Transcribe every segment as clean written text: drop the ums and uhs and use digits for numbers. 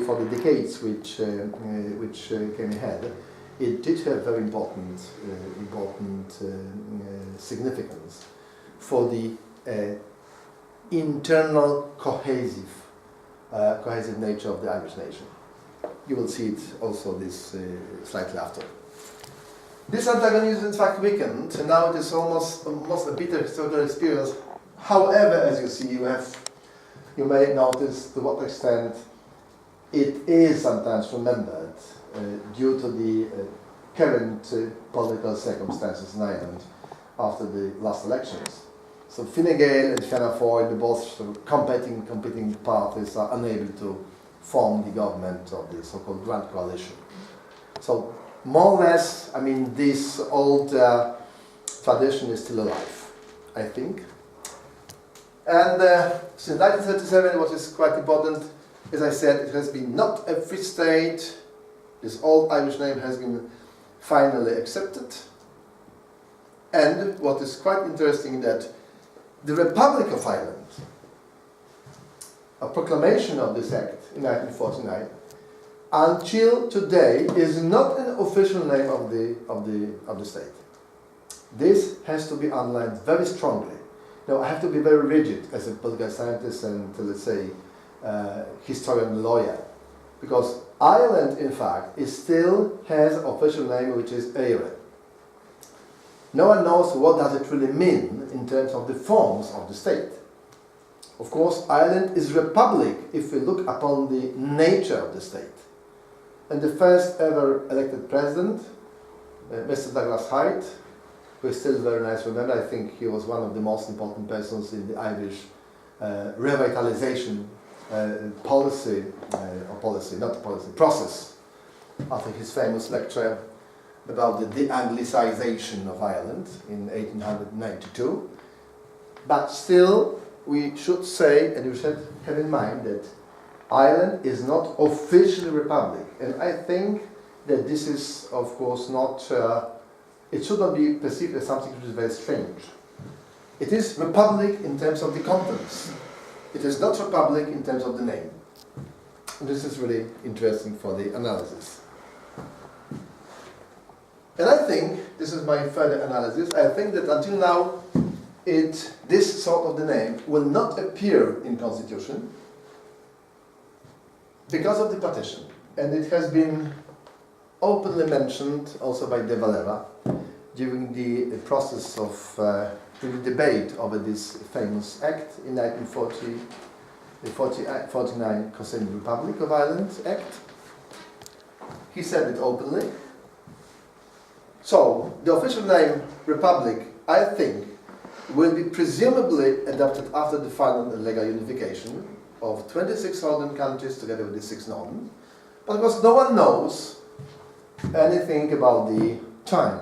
for the decades which came ahead, it did have very important significance for the internal cohesive nature of the Irish nation. You will see it also this slightly after. This antagonism in fact weakened, and now it is almost a bitter historical experience. However, as you see, you may notice to what extent it is sometimes remembered due to the current political circumstances in Ireland after the last elections. So Fine Gael and Fianna Fáil, the both competing parties, are unable to form the government of the so-called Grand Coalition. So more or less, I mean, this old tradition is still alive, I think. And since 1937, what is quite important, as I said, it has been not a free state. This old Irish name has been finally accepted. And what is quite interesting that the Republic of Ireland, a proclamation of this act in 1949, until today is not an official name of the state. This has to be underlined very strongly. Now, I have to be very rigid as a political scientist and, let's say, historian lawyer, because Ireland, in fact, still has an official name which is Éire. No one knows what does it really mean in terms of the forms of the state. Of course, Ireland is a republic if we look upon the nature of the state. And the first ever elected president, Mr. Douglas Hyde, who is still very nice to remember, I think he was one of the most important persons in the Irish revitalization process, after his famous lecture about the de-Anglicization of Ireland in 1892. But still, we should say, and we should have in mind that Ireland is not officially a republic. And I think that this is, of course, not, it should not be perceived as something which is very strange. It is republic in terms of the contents. It is not republic in terms of the name. And this is really interesting for the analysis. And I think, this is my further analysis, I think that until now, this sort of the name will not appear in Constitution because of the partition. And it has been openly mentioned also by De Valera during the process of during the debate over this famous act in 1940, the 49 concerning Republic of Ireland Act. He said it openly. So, the official name Republic, I think, will be presumably adopted after the final legal unification of 26 northern countries together with the 6 northern. But because no one knows anything about the time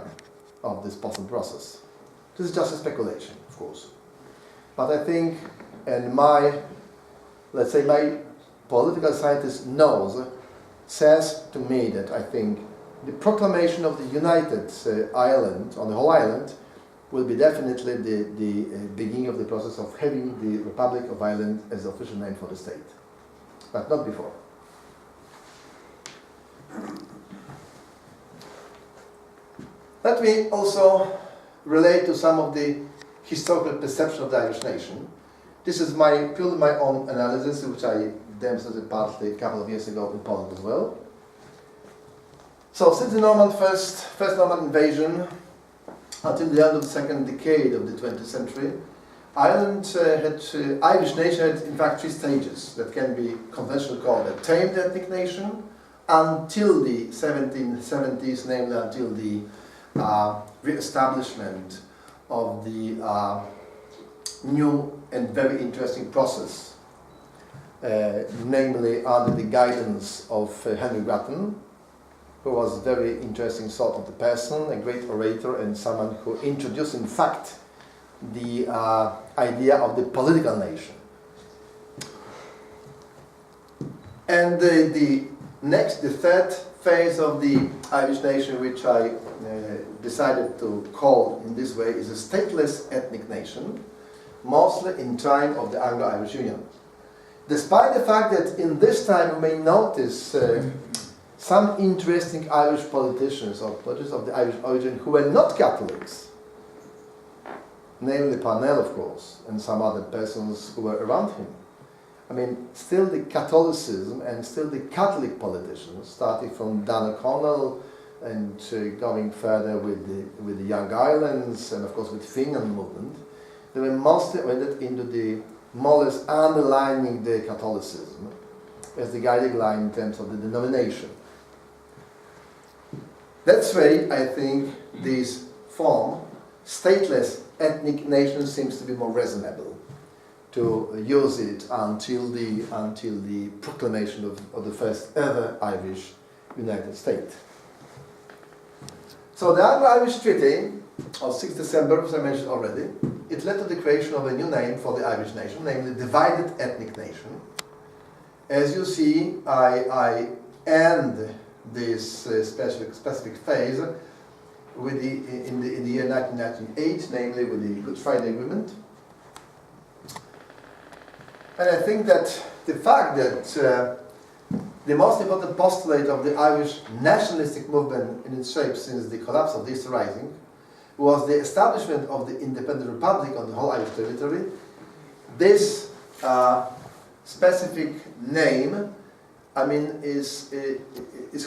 of this possible process. This is just a speculation, of course. But I think, and let's say my political scientist says to me that I think the proclamation of the United Ireland, on the whole island, will be definitely the beginning of the process of having the Republic of Ireland as the official name for the state, but not before. Let me also relate to some of the historical perception of the Irish nation. This is purely my own analysis, which I demonstrated partly a couple of years ago in Poland as well. So since the first Norman invasion until the end of the second decade of the 20th century, Irish nation had in fact 3 stages that can be conventionally called a tamed ethnic nation until the 1770s, namely until the re-establishment of the new and very interesting process, namely under the guidance of Henry Grattan, who was a very interesting sort of the person, a great orator and someone who introduced in fact the idea of the political nation. And the third phase of the Irish nation, which I decided to call in this way, is a stateless ethnic nation, mostly in time of the Anglo-Irish Union. Despite the fact that in this time we may notice some interesting Irish politicians or politicians of the Irish origin who were not Catholics, namely Parnell, of course, and some other persons who were around him. I mean, still the Catholicism and still the Catholic politicians, starting from Dan O'Connell and going further with the Young Irelands and of course with Fenian movement, they were mostly oriented into the more or less underlining the Catholicism as the guiding line in terms of the denomination. That's why I think this form, stateless ethnic nation, seems to be more reasonable to use it until the proclamation of the first ever Irish United State. So the Anglo-Irish Treaty of 6 December, as I mentioned already, it led to the creation of a new name for the Irish nation, namely divided ethnic nation. As you see, I end this specific phase with in the year 1998, namely with the Good Friday Agreement. And I think that the fact that the most important postulate of the Irish nationalistic movement in its shape since the collapse of the Easter Rising was the establishment of the independent republic on the whole Irish territory. This specific name, I mean, is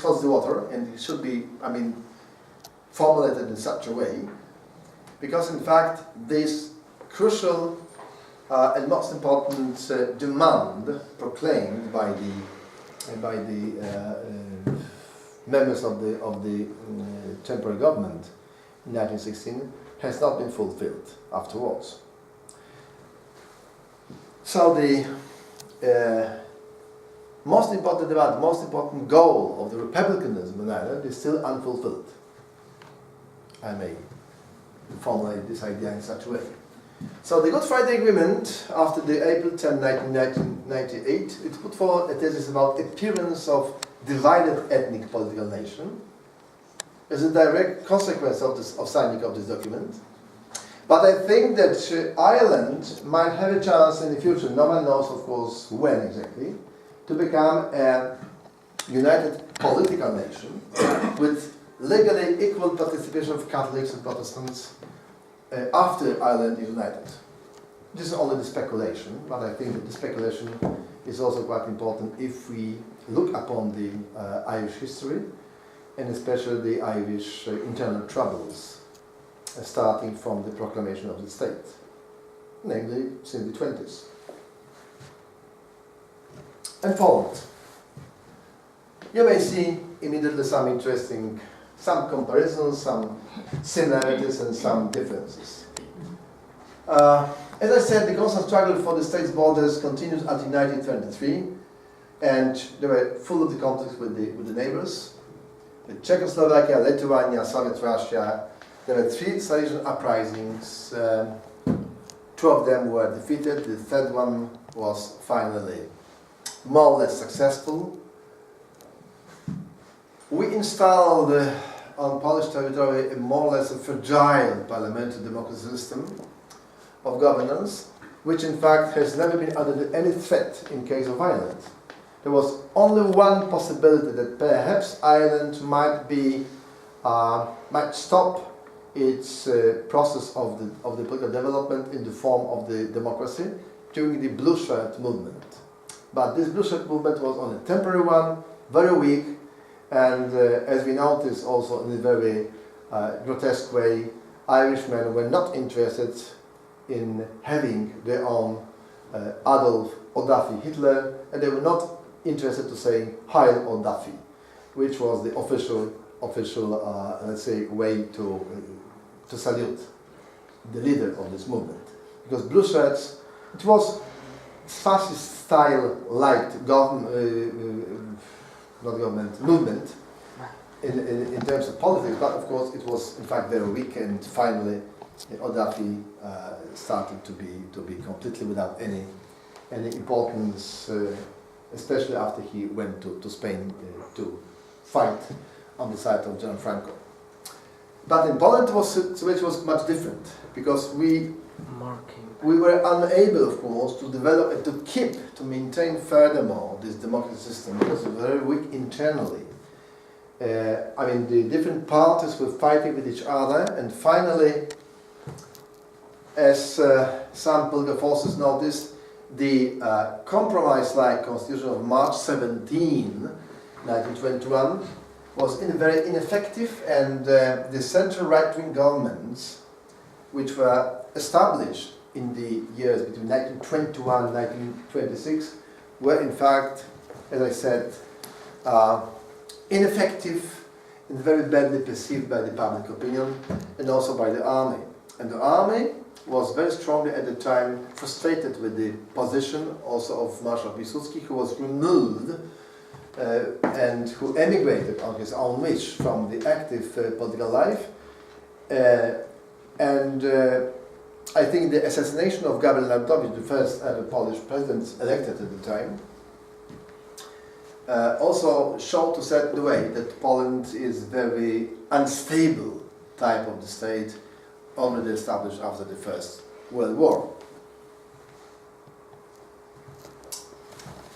holds the water, and it should be, I mean, formulated in such a way, because in fact this crucial and most important demand proclaimed by the members of the temporary government in 1916 has not been fulfilled afterwards. So the most important demand, most important goal of the republicanism in Ireland is still unfulfilled. I may formulate this idea in such a way. So the Good Friday Agreement, after the April 10, 1998, it put forward a thesis about appearance of divided ethnic political nation as a direct consequence of signing of this document. But I think that Ireland might have a chance in the future, no one knows of course when exactly, to become a united political nation with legally equal participation of Catholics and Protestants after Ireland is united. This is only the speculation, but I think that the speculation is also quite important if we look upon the Irish history and especially the Irish internal troubles starting from the proclamation of the state, namely since the 20s. And Poland. You may see immediately some comparisons, some similarities and some differences. As I said, the constant struggle for the state's borders continued until 1923, and they were full of the conflicts with the neighbors. With Czechoslovakia, Lithuania, Soviet Russia, there were 3 Salesian uprisings. 2 of them were defeated, the 3rd one was finally more or less successful. We installed on Polish territory a more or less a fragile parliamentary democracy system of governance, which in fact has never been under any threat in case of violence. There was only one possibility that perhaps Ireland might stop its process of the political development in the form of the democracy during the Blue Shirt movement. But this Blue Shirt movement was only a temporary one, very weak, and as we noticed also in a very grotesque way, Irishmen were not interested in having their own Adolf or Duffy Hitler, and they were not interested to say Heil or Duffy, which was the official let's say, way to salute the leader of this movement. Because Blue Shirts, it was fascist style liked movement in terms of politics, but of course it was in fact very weak, and finally O'Duffy started to be completely without any importance, especially after he went to Spain to fight on the side of John Franco. But in Poland the situation was much different, because we we were unable, of course, to develop and to maintain furthermore this democratic system because it was very weak internally. I mean, the different parties were fighting with each other, and finally, as some political forces noticed, the compromise-like constitution of March 17, 1921, was very ineffective, and the central right-wing governments, which were established in the years between 1921 and 1926, were in fact, as I said, ineffective and very badly perceived by the public opinion and also by the army. And the army was very strongly at the time frustrated with the position also of Marshal Piłsudski, who was removed and who emigrated on his own wish from the active political life. I think the assassination of Gabriel Narutowicz, the first ever Polish president elected at the time, also showed to set the way that Poland is very unstable type of the state already established after the First World War.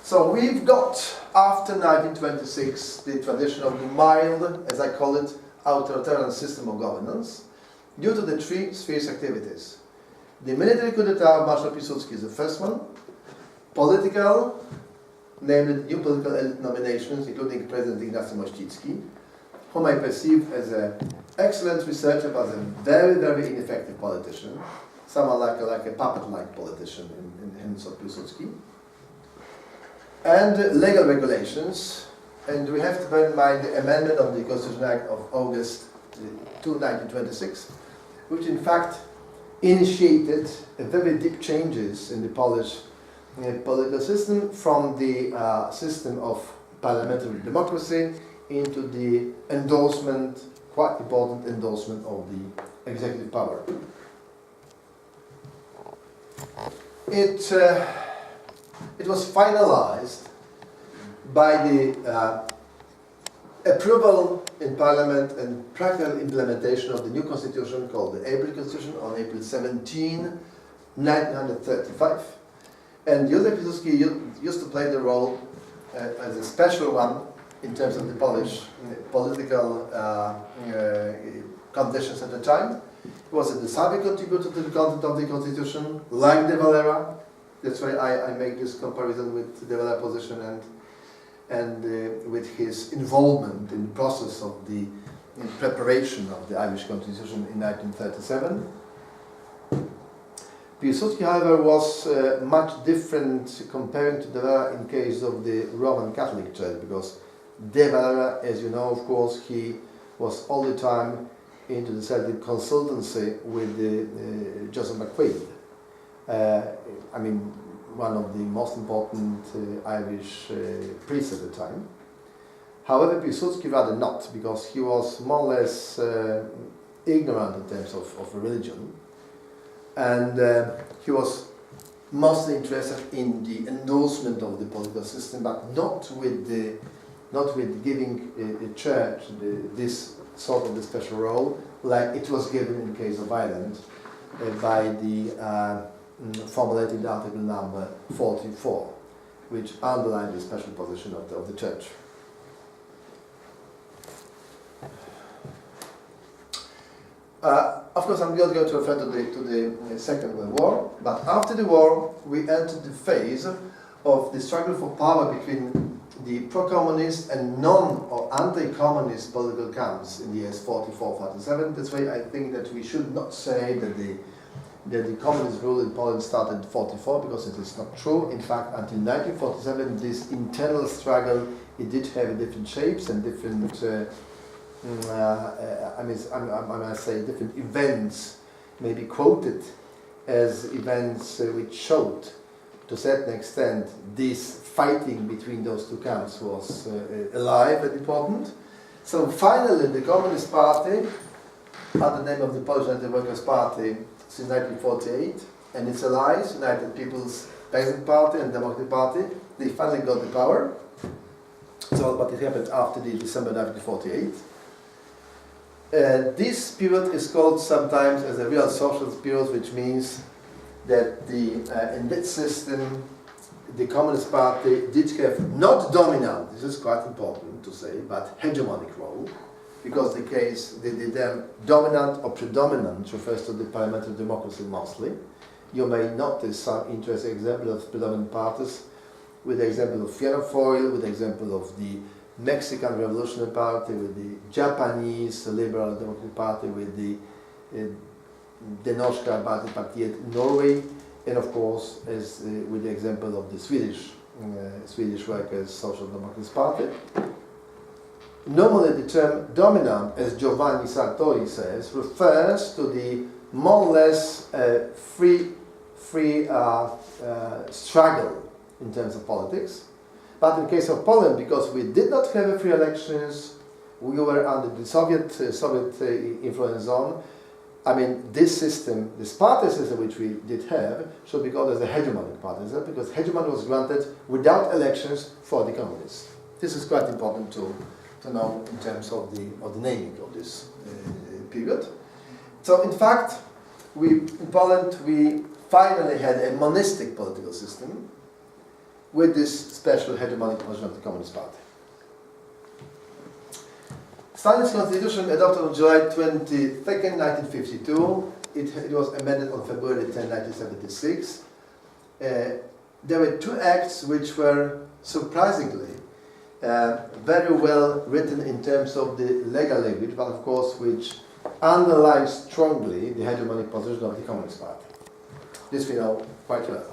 So we've got, after 1926, the tradition of the mild, as I call it, authoritarian system of governance, due to the three spheres activities. The military coup d'etat of Marshal Piłsudski is the first one. Political, namely the new political elite nominations, including President Ignacy Mościcki, whom I perceive as an excellent researcher, but a very, very ineffective politician, someone like a puppet-like politician in the hands of Piłsudski. And legal regulations, and we have to bear in mind the amendment of the Constitutional Act of August 2, 1926, which in fact initiated very deep changes in the Polish political system from the system of parliamentary democracy into the endorsement, quite important endorsement of the executive power. It was finalized by the approval in Parliament and practical implementation of the new constitution called the April Constitution on April 17, 1935. And Józef Piłsudski used to play the role as a special one in terms of the Polish political conditions at the time. He was a decided contributor to the content of the constitution, like de Valera. That's why I make this comparison with de Valera's position and with his involvement in the process of the preparation of the Irish Constitution in 1937. Piłsudski, however, was much different comparing to de Valera in case of the Roman Catholic Church, because de Valera, as you know, of course, he was all the time into the certain consultancy with Joseph McQuaid. I mean, one of the most important Irish priests at the time. However, Piłsudski rather not, because he was more or less ignorant in terms of religion, and he was mostly interested in the endorsement of the political system, but not with giving the church this sort of the special role, like it was given in the case of Ireland by the formulating the article number 44, which underlined the special position of the church. Of course, I'm not going to refer to the Second World War, but after the war, we entered the phase of the struggle for power between the pro-communist and non- or anti-communist political camps in the years 44-47. That's why I think that we should not say that the communist rule in Poland started in 44, because it is not true. In fact, until 1947, this internal struggle, it did have different shapes and different, I must say, different events, maybe quoted as events which showed, to a certain extent, this fighting between those two camps was alive and important. So finally, the Communist Party, under the name of the Polish Anti-Workers' Party, since 1948, and its allies, United People's Peasant Party and Democratic Party, they finally got the power. So, but it happened after the December 1948. This period is called sometimes as a real socialist period, which means that in that system the Communist Party did have not dominant, this is quite important to say, but hegemonic role, because the term dominant or predominant refers to the parliamentary democracy mostly. You may notice some interesting examples of predominant parties, with the example of Fianna-Fáil, with the example of the Mexican Revolutionary Party, with the Japanese Liberal Democratic Party, with the Norska Arbeiderpartiet in Norway, and of course with the example of the Swedish Workers' Social Democratic Party. Normally the term dominant, as Giovanni Sartori says, refers to the more or less free struggle in terms of politics. But in case of Poland, because we did not have free elections, we were under the Soviet influence zone. I mean, this system, this party system which we did have, should be called as a hegemonic party system, because hegemony was granted without elections for the communists. This is quite important to know in terms of the naming of this period. So, in fact, in Poland we finally had a monistic political system with this special hegemonic position of the Communist Party. Stalin's constitution, adopted on July 22nd, 1952, it was amended on February 10, 1976. There were two acts which were surprisingly very well written in terms of the legal language, but of course which underlines strongly the hegemonic position of the Communist Party. This we know quite well.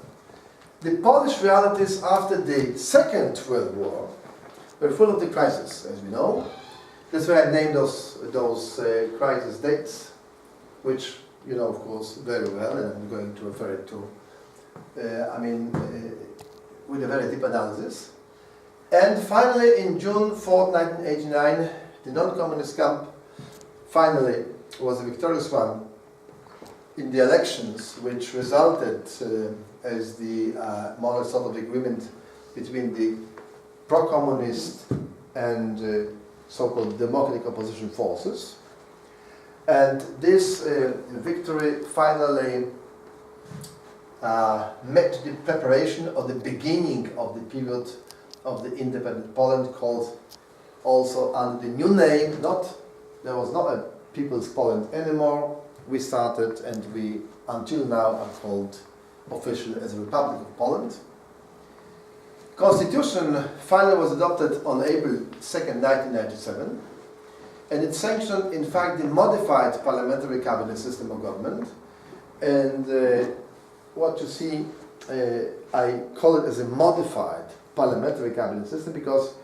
The Polish realities after the Second World War were full of the crisis, as we know. That's why I named those crisis dates, which you know, of course, very well, and I'm going to refer it to, with a very deep analysis. And finally, in June 4, 1989, the non-communist camp finally was a victorious one in the elections, which resulted as the more or less sort of agreement between the pro-communist and so-called democratic opposition forces. And this victory finally met the preparation of the beginning of the period of the independent Poland, called also under the new name, there was not a People's Poland anymore. We started, and we until now are called officially as a Republic of Poland. Constitution finally was adopted on April 2nd, 1997, and it sanctioned, in fact, the modified parliamentary cabinet system of government. And what you see, I call it as a modified parliamentary cabinet system, because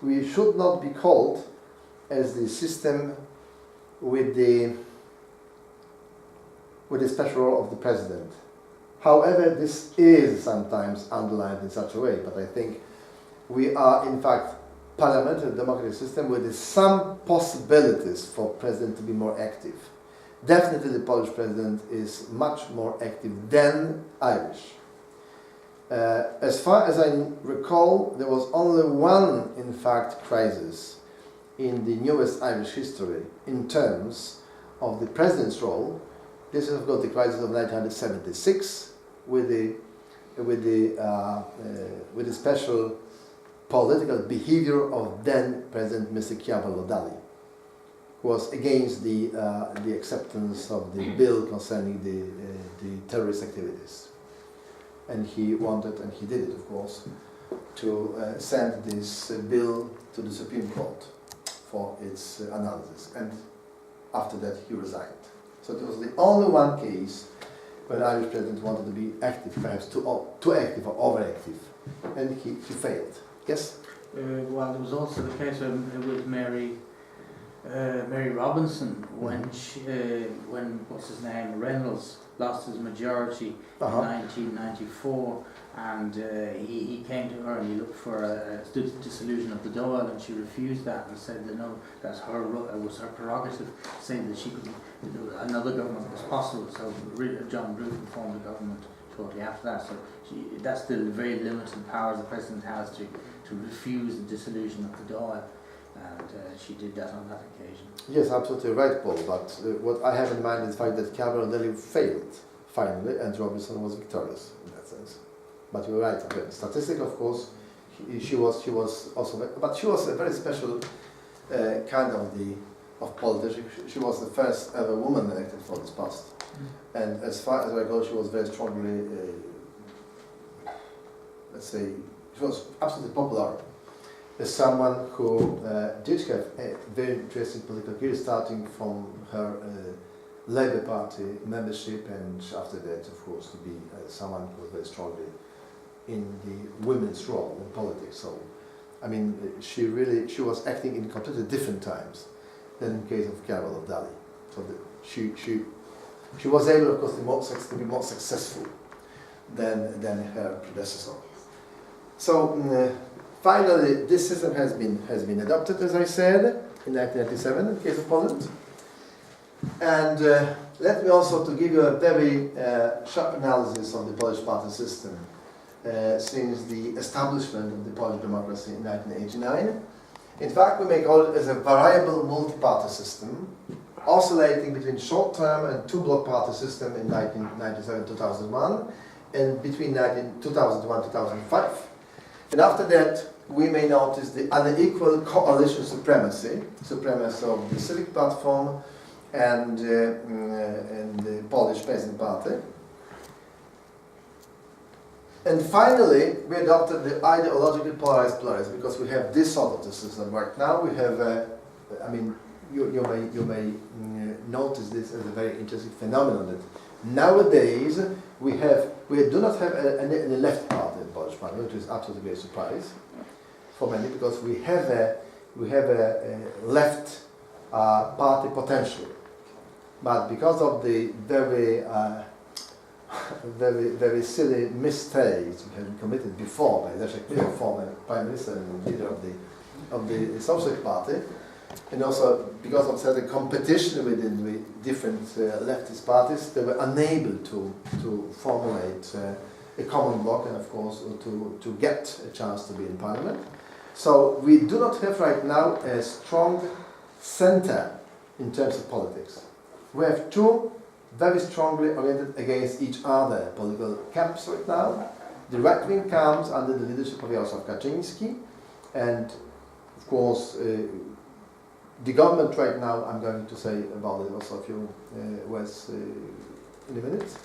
we should not be called as the system with the special role of the president. However, this is sometimes underlined in such a way, but I think we are, in fact, parliamentary democratic system with some possibilities for president to be more active. Definitely the Polish president is much more active than Irish. As far as I recall, there was only one, in fact, crisis in the newest Irish history in terms of the president's role. This is, of course, the crisis of 1976 with the special political behavior of then President Mr. Chiavallo-Dalli, who was against the acceptance of the bill concerning the terrorist activities. And he wanted, and he did it, of course, to send this bill to the Supreme Court for its analysis. And after that, he resigned. So it was the only one case where the Irish president wanted to be active, perhaps too active or overactive, and he failed. Yes? Well, there was also the case with Mary Robinson when what's his name, Reynolds lost his majority in 1994, and he came to her and he looked for a dissolution of the Dáil, and she refused that and said that no, that's it was her prerogative, saying that she could, another government was possible. So John Bruton formed a government shortly after that. So that's the very limited powers the president has to refuse the dissolution of the Dáil. And she did that on that occasion. Yes, absolutely right, Paul. But what I have in mind is the fact that Chiavallo-Dalli finally, and Robinson was victorious in that sense. But you're right, okay. Statistic, of course, she was also, but she was a very special kind of politician. She was the first ever woman elected for this post. And as far as I recall, she was very strongly, let's say, she was absolutely popular as someone who did have a very interesting political career, starting from her Labour Party membership, and after that, of course, to be someone who was very strongly in the women's role in politics. So, I mean, she was acting in completely different times than in the case of Carol of Daly. So she was able, of course, to be more successful than her predecessor. So finally, this system has been adopted, as I said, in 1997 in the case of Poland. And let me also to give you a very sharp analysis of the Polish party system since the establishment of the Polish democracy in 1989. In fact, we may call it as a variable multi-party system, oscillating between short-term and two-block party system in 1997-2001 and between 2001-2005. And after that, we may notice the unequal coalition supremacy of the Civic Platform and the Polish Peasant Party. And finally, we adopted the ideologically polarized pluralism because we have this sort of the system right now. We have, I mean, you may notice this as a very interesting phenomenon that nowadays we do not have a left party in the Polish parliament, which is absolutely a surprise for many, because we have a left party potential, but because of the very silly mistakes which have been committed before by Leszek Miller, former Prime Minister and leader of the Social Party, and also because of certain competition within the different leftist parties, they were unable to formulate a common bloc and, of course, to get a chance to be in Parliament. So we do not have right now a strong center in terms of politics. We have two very strongly oriented against each other political camps right now. The right wing comes under the leadership of Jarosław Kaczyński, and of course the government right now, I'm going to say about it also a few words in a minute.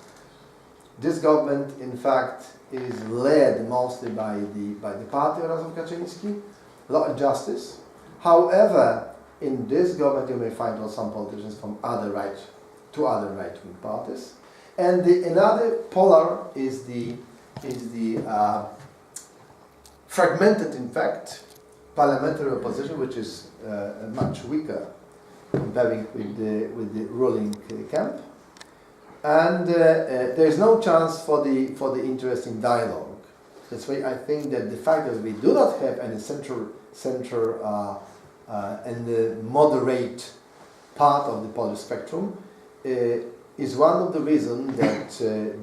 This government, in fact, is led mostly by the party of Jarosław Kaczyński, Law and Justice. However, in this government you may find also some politicians from two other right-wing parties. And another polar is the fragmented, in fact, parliamentary opposition, which is much weaker comparing with the ruling camp. And there is no chance for the interesting dialogue. That's why I think that the fact that we do not have any central and the moderate part of the Polish spectrum is one of the reasons that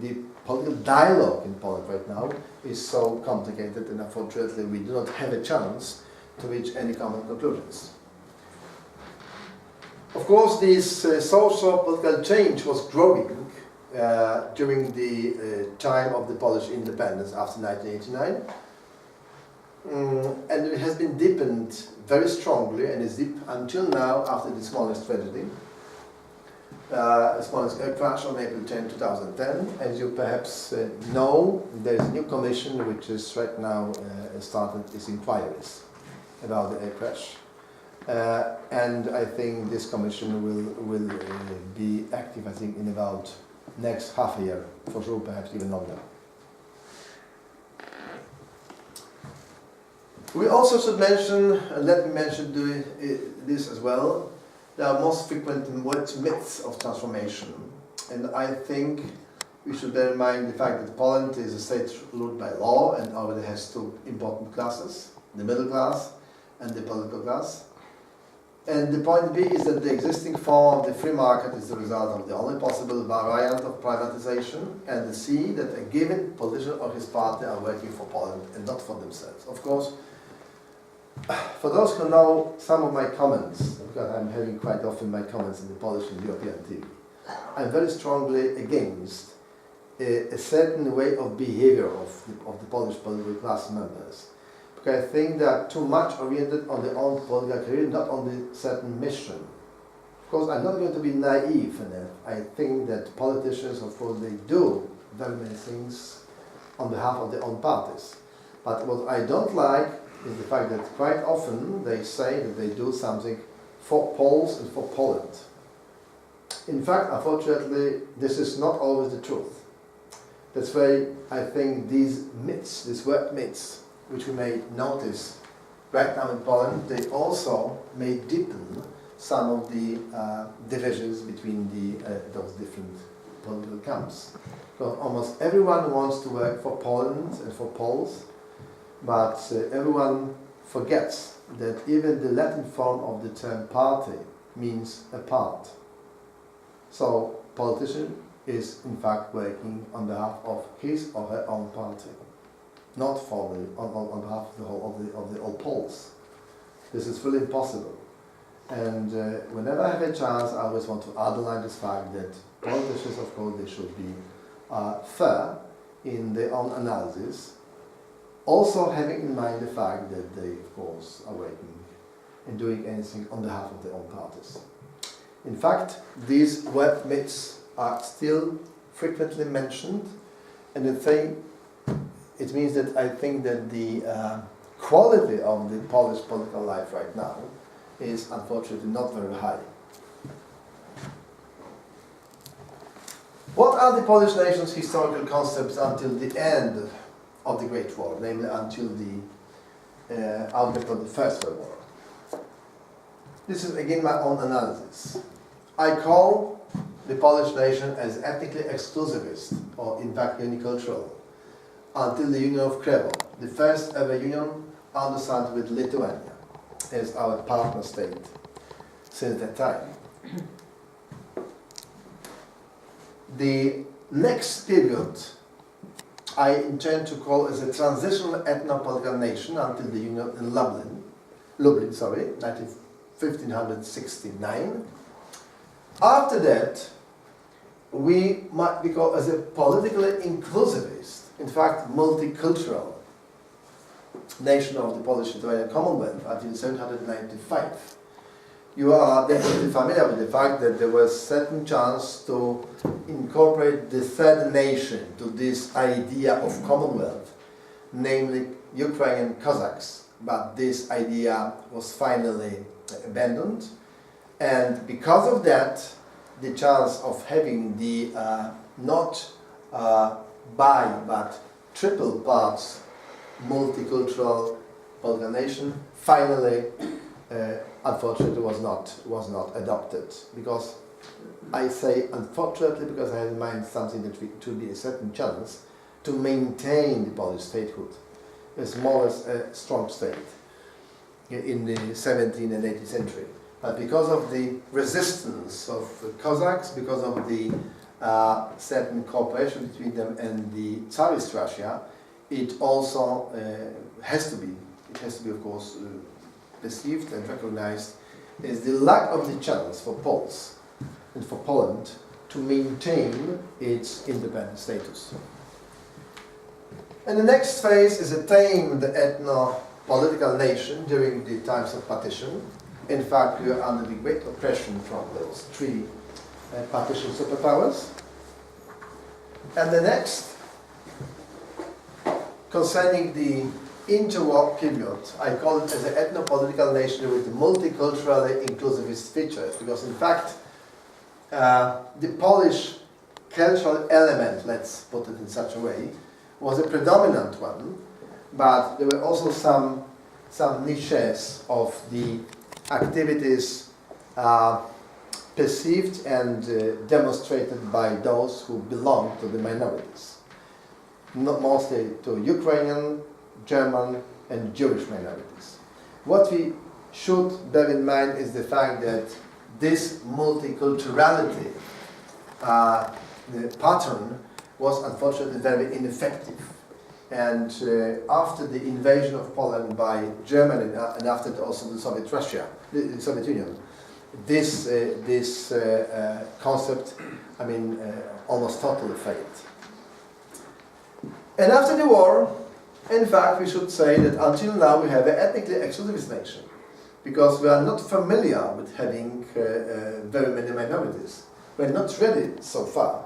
the political dialogue in Poland right now is so complicated, and unfortunately we do not have a chance to reach any common conclusions. Of course, this social political change was growing during the time of the Polish independence after 1989, and it has been deepened very strongly and is deep until now after the Smolensk tragedy. Smolensk air crash on April 10, 2010. As you perhaps know, there is a new commission which is right now started its inquiries about the air crash. And I think this commission will be active, I think, in about next half a year, for sure, perhaps even longer. We also should mention, let me mention this as well, there are most frequent myths of transformation. And I think we should bear in mind the fact that Poland is a state ruled by law and already has two important classes, the middle class and the political class. And the point B is that the existing form of the free market is the result of the only possible variant of privatization, and the C, that a given politician or his party are working for Poland and not for themselves. Of course, for those who know some of my comments, because I'm having quite often my comments in the Polish and European TV, I'm very strongly against a certain way of behavior of the Polish political class members. Because I think they are too much oriented on their own political career, not on the certain mission. Of course, I'm not going to be naive enough. I think that politicians, of course, they do very many things on behalf of their own parties. But what I don't like is the fact that quite often they say that they do something for Poles and for Poland. In fact, unfortunately, this is not always the truth. That's why I think these myths, these word myths, which we may notice right now in Poland, they also may deepen some of the divisions between those different political camps. Because almost everyone wants to work for Poland and for Poles, but everyone forgets that even the Latin form of the term party means a part. So politician is in fact working on behalf of his or her own party, not for on behalf of the whole of the all Poles. This is fully impossible. And whenever I have a chance, I always want to underline this fact that politicians, of course, they should be fair in their own analysis, also having in mind the fact that they, of course, are working and doing anything on behalf of their own parties. In fact, these word myths are still frequently mentioned, and it means that I think that the quality of the Polish political life right now is unfortunately not very high. What are the Polish nation's historical concepts until the end of the Great War, namely until the outbreak of the First World War? This is again my own analysis. I call the Polish nation as ethnically exclusivist, or in fact unicultural, until the Union of Krewo, the first ever union undersigned with Lithuania as our partner state since that time. The next period I intend to call as a transitional ethno-political nation until the union in Lublin, 1569. After that, we might be called as a politically inclusivist, in fact multicultural nation of the Polish-Lithuanian Commonwealth until 1795. You are definitely familiar with the fact that there was certain chance to incorporate the third nation to this idea of Commonwealth, namely Ukrainian Cossacks, but this idea was finally abandoned, and because of that, the chance of having the not but triple parts multicultural political nation finally unfortunately was not adopted. Because I say unfortunately because I have in mind something that would be a certain chance to maintain the Polish statehood as more as a strong state in the 17th and 18th century. But because of the resistance of the Cossacks, because of the certain cooperation between them and the Tsarist Russia, it also has to be, of course, perceived and recognized as the lack of the chance for Poles and for Poland to maintain its independent status. And the next phase is a tamed ethno-political nation during the times of partition. In fact, we are under the great oppression from those three partition superpowers. And the next, concerning the interwar period, I call it as an ethno-political nation with multiculturally inclusivist features, because in fact, the Polish cultural element, let's put it in such a way, was a predominant one, but there were also some niches of the activities perceived and demonstrated by those who belong to the minorities, not mostly to Ukrainian, German and Jewish minorities. What we should bear in mind is the fact that this multiculturality pattern was unfortunately very ineffective. And after the invasion of Poland by Germany and after also the Soviet Union, this concept, almost totally failed. And after the war, in fact, we should say that until now we have an ethnically exclusivist nation, because we are not familiar with having very many minorities. We're not ready so far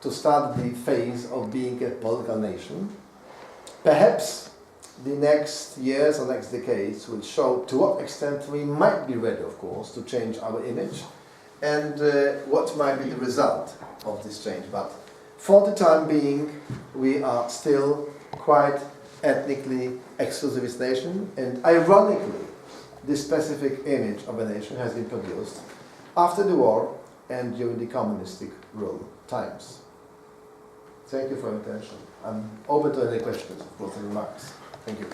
to start the phase of being a political nation. Perhaps the next years or next decades will show to what extent we might be ready, of course, to change our image and what might be the result of this change. But for the time being, we are still quite ethnically exclusivist nation, and ironically, this specific image of a nation has been produced after the war and during the communistic rule times. Thank you for your attention. I'm open to any questions, of course, and remarks. Thank you.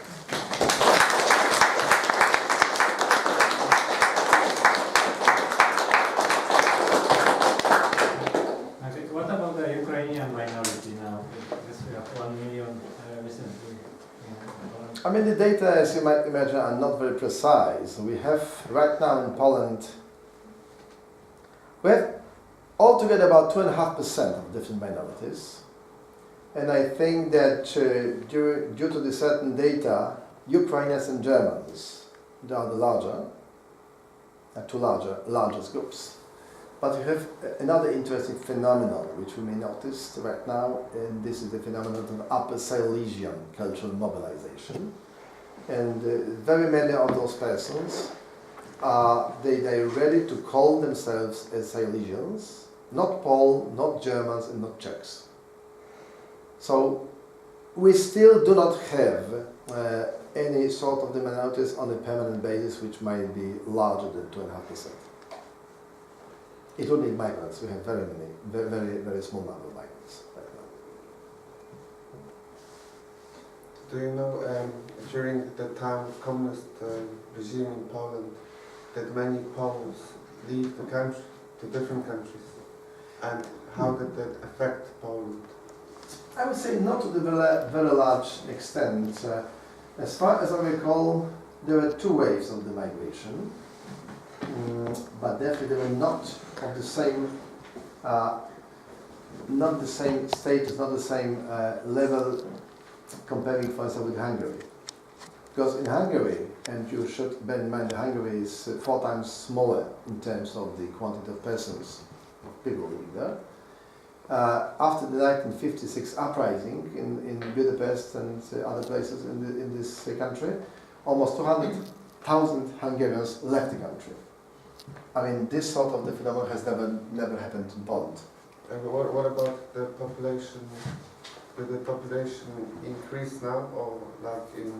What about the Ukrainian minority now? Because we have 1 million recently. I mean, the data, as you might imagine, are not very precise. We have right now in Poland, we have altogether about 2.5% of different minorities. And I think that due to the certain data, Ukrainians and Germans, they are the two largest groups. But we have another interesting phenomenon which we may notice right now, and this is the phenomenon of Upper Silesian cultural mobilization. And very many of those persons they're ready to call themselves as Silesians, not Poles, not Germans, and not Czechs. So we still do not have any sort of the minorities on a permanent basis which might be larger than 2.5%. Including migrants, we have very many, very small number of migrants right now. Do you know, during the time of communist regime in Poland, that many Poles leave the country to different countries, and how did that affect Poland? I would say not to the very large extent. As far as I recall, there were two waves of the migration, but definitely they were not of the same, not the same status, not the same level, comparing, for example, with Hungary. Because in Hungary, and you should bear in mind that Hungary is 4 times smaller in terms of the quantity of persons, of people living there. After the 1956 uprising in Budapest and other places in this country, almost 200,000 Hungarians left the country. I mean, this sort of the phenomenon has never happened in Poland. And what about the population? Did the population increase now, or like in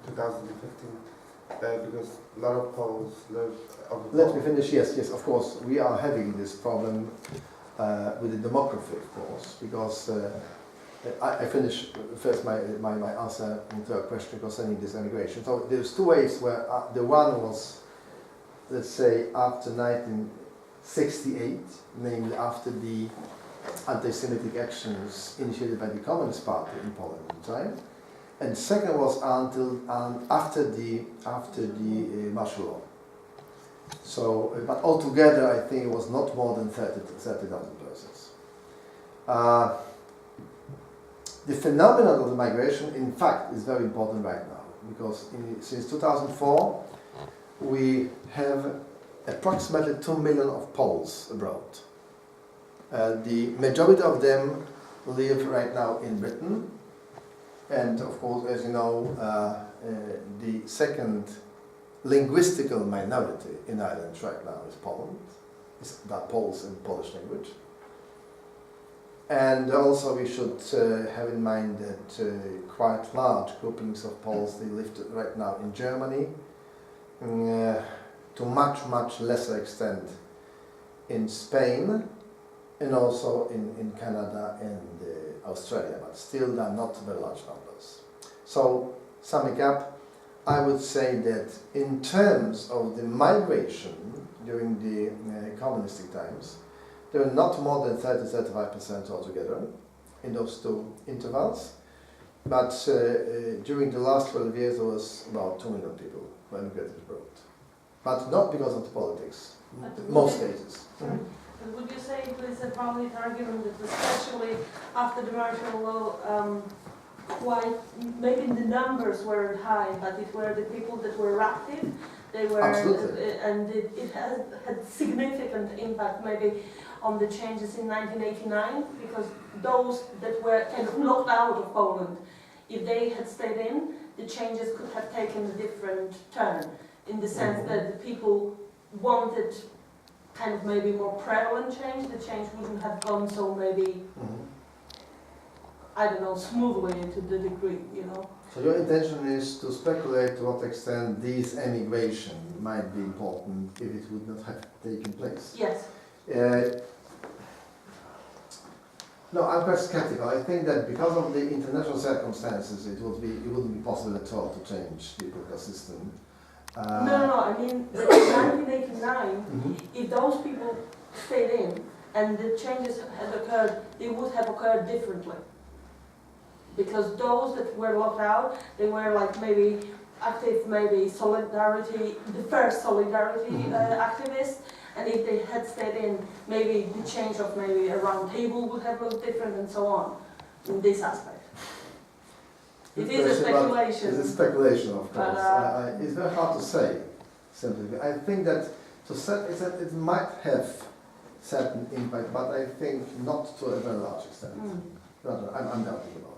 2015? Because a lot of Poles live on the Let me finish. Yes, of course, we are having this problem with the demography, of course, because I finish first my answer to a question concerning this immigration. So there's two ways where the one was, let's say, after 1968, namely after the anti-Semitic actions initiated by the Communist Party in Poland at the time, and second was after the martial law. So, but altogether, I think it was not more than 30,000 persons. The phenomenon of the migration, in fact, is very important right now, because since 2004, we have approximately 2 million of Poles abroad. The majority of them live right now in Britain, and of course, as you know, the second linguistical minority in Ireland right now is Poland. It's the Poles and Polish language. And also we should have in mind that quite large groupings of Poles, they live right now in Germany, to much lesser extent in Spain, and also in Canada and Australia, but still they are not very large numbers. So, summing up, I would say that in terms of the migration during the communistic times, there were not more than 30-35% altogether in those two intervals, but during the last 12 years there was about 2 million people who emigrated abroad. But not because of the politics, in most cases. But would you say it is a valid argument that especially after the martial law quite, maybe the numbers weren't high, but it were the people that were active. They were, and it had significant impact maybe on the changes in 1989, because those that were kind of locked out of Poland, if they had stayed in, the changes could have taken a different turn, in the sense that the people wanted kind of maybe more prevalent change. The change wouldn't have gone so maybe, I don't know, smoothly to the degree, you know. So your intention is to speculate to what extent this emigration might be important if it would not have taken place? Yes. No, I'm quite skeptical. I think that because of the international circumstances, it wouldn't be possible at all to change the political system. No, I mean, in 1989, if those people stayed in and the changes had occurred, they would have occurred differently. Because those that were locked out, they were like maybe active, maybe solidarity, the first solidarity activists, and if they had stayed in, maybe the change of maybe a round table would have looked different and so on, in this aspect. It is a speculation. It's a speculation, of course. It's very hard to say, simply. I think that it might have certain impact, but I think not to a very large extent. I'm doubting about it.